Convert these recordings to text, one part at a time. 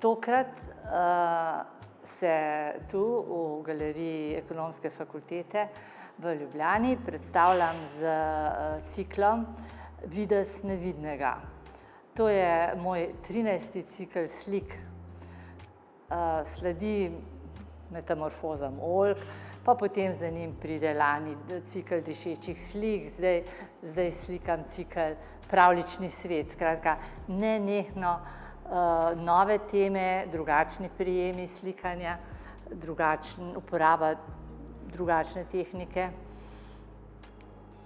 Tokrat se tu v Galeriji Ekonomske fakultete v Ljubljani predstavljam z ciklom Videz nevidnega. To je moj 13. cikel slik. Sledi Metamorfozam oljk, pa potem za njim pride lani cikel Dišečih slik, zdaj slikam cikel Pravljični svet. Skratka, nenehno nove teme, drugačni prijemi slikanja, uporaba drugačne tehnike.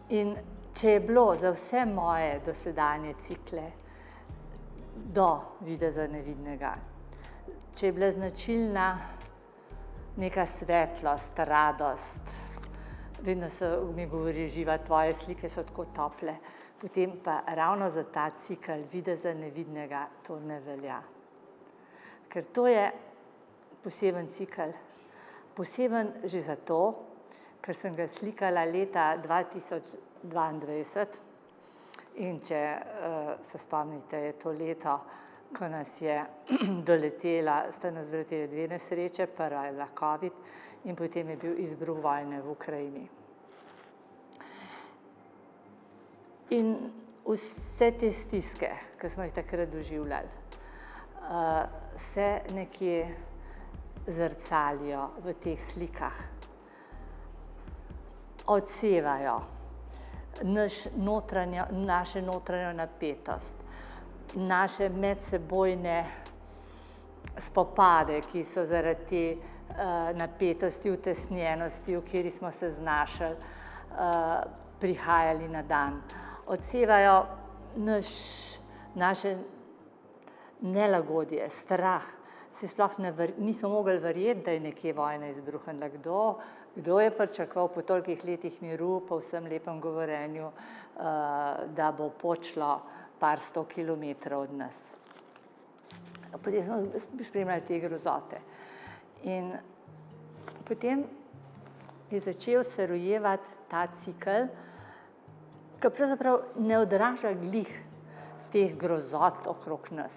In če je bilo za vse moje dosedanje cikle do Videza nevidnega, če je bila značilna neka svetlost, radost, vedno mi govori Živa, tvoje slike so tako tople, potem pa ravno za ta cikel Videza nevidnega to ne velja. Ker to je poseben cikel. Poseben že zato, ker sem ga slikala leta 2022 in če se spomnite, je to leto, ko nas je sta nas doleteli dve nesreče, prva je bila COVID in potem je bil izbruh vojne v Ukrajini. In vse te stiske, ki smo jih takrat doživljali, se nekje zrcalijo v teh slikah. Odsevajo našo notranjo napetost, naše medsebojne spopade, ki so zaradi te napetosti, utesnjenosti, v kateri smo se znašli, prihajali na dan. Odsevajo naše nelagodje, strah. Si sploh nismo mogli verjeti, da je nekje vojna izbruhnila. Kdo je pričakoval po tolikih letih miru, po vsem lepem govorjenju, da bo počilo par 100 kilometrov od nas. Potem smo spremljali te grozote. In potem je začel se rojevati ta cikel, ki pravzaprav ne odraža glih teh grozot okrog nas,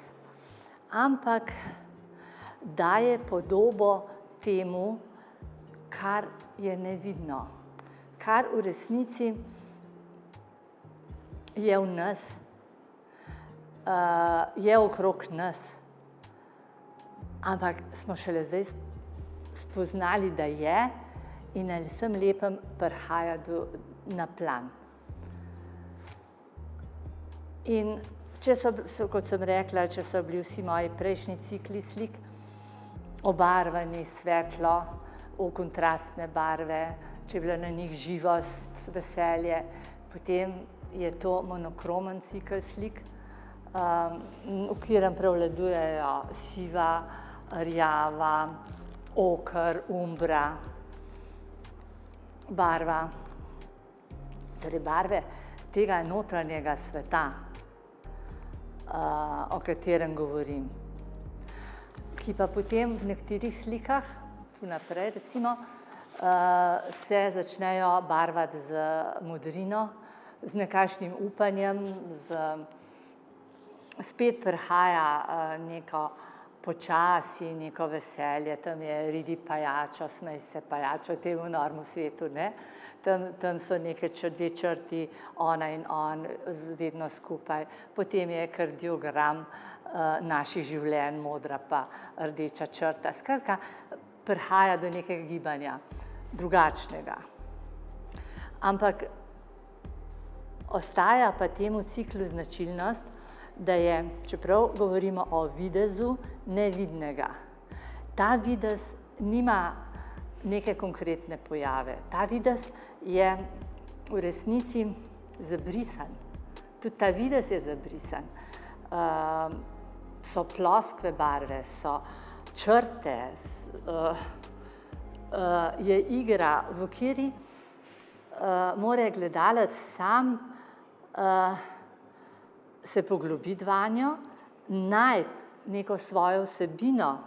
ampak daje podobo temu, kar je nevidno, kar v resnici je v nas, je okrog nas, ampak smo šele zdaj spoznali, da je in na vsem lepem prihaja na plan. In kot sem rekla, če so bili vsi moji prejšnji cikli slik obarvani svetlo, v kontrastne barve, če je bila na njih živost, veselje, potem je to monokromen cikel slik, v katerem prevladujejo siva, rjava, oker, umbra, barva, torej barve tega notranjega sveta, o katerem govorim, ki pa potem v nekaterih slikah, tu naprej recimo, se začnejo barvati z modrino, z nekakšnim upanjem, spet prihaja neko počasi, neko veselje, tam je ridi pajačo, smej se pajačo, v tem enormnem svetu, ne? Tam so neke dve črti, ona in on, vedno skupaj. Potem je kardiogram naših življenj, modra pa rdeča črta. Skratka, prihaja do nekega gibanja, drugačnega. Ampak ostaja pa temu ciklu značilnost, da je, čeprav govorimo o videzu nevidnega, ta videz nima neke konkretne pojave. Ta videz je v resnici zabrisan. Tudi ta videz je zabrisan. So ploskve barve, so črte, je igra, v kateri mora gledalec sam se poglobiti vanjo, najti neko svojo vsebino,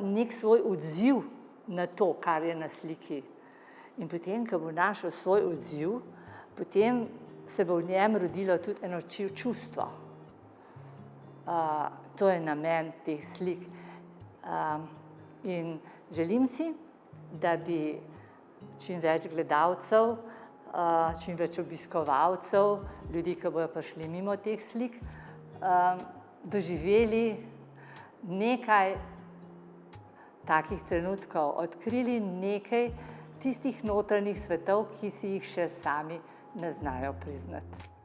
nek svoj odziv na to, kar je na sliki. In potem, ko bo našel svoj odziv, potem se bo v njem rodilo tudi eno čustvo, To je namen teh slik. In želim si, da bi čim več gledalcev, čim več obiskovalcev, ljudi, ki bodo prišli mimo teh slik, doživeli nekaj takih trenutkov, odkrili nekaj tistih notranjih svetov, ki si jih še sami ne znajo priznati.